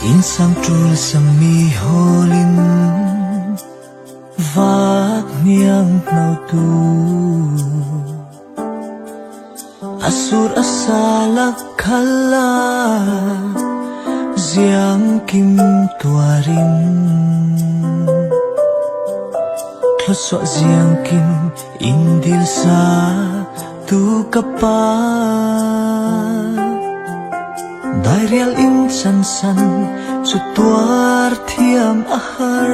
in sang trul sang mi holin vak miang nau tu asur asalak khala ziang kim tuarim thoswa ziang kim indil sa tu kapa Dairial in san san su tuar thiam ahar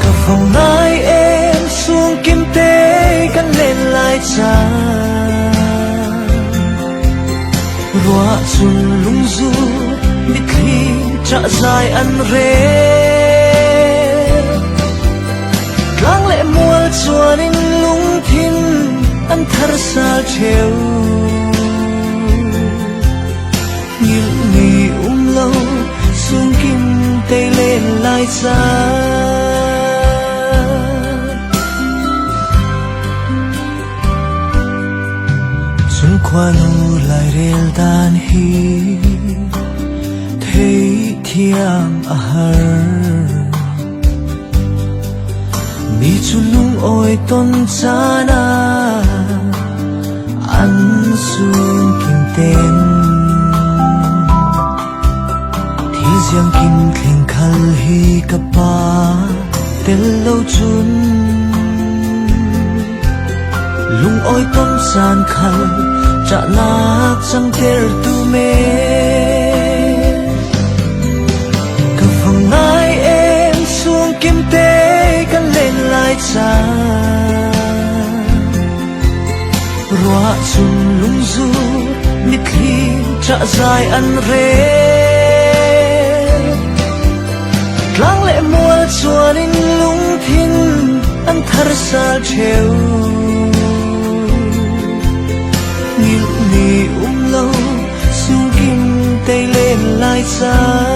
Ka phong nai em xuống kim tế kan lên lai cha Rua chun lung du mi khi cha dài an re Lang lệ mual chuan in lung thin an thar sal cheu Như ni lâu xuống kim tây lên lai xa Xuân qua nu lại rel đàn hi Thấy thiam ahar Mi chun lung oi ton chana An xuống kim tên Giang kim kling khal hi kapa tel lâu chun lung oi tom san khal cha nak sang ter tu me ka phong nai em xuống kim te kan lên lai cha rua chun lung du mi khi cha dài an re Lang lệ mual chuan in lung thin an thar sal cheu Ngil ni lâu xuống kim tây lên lai xa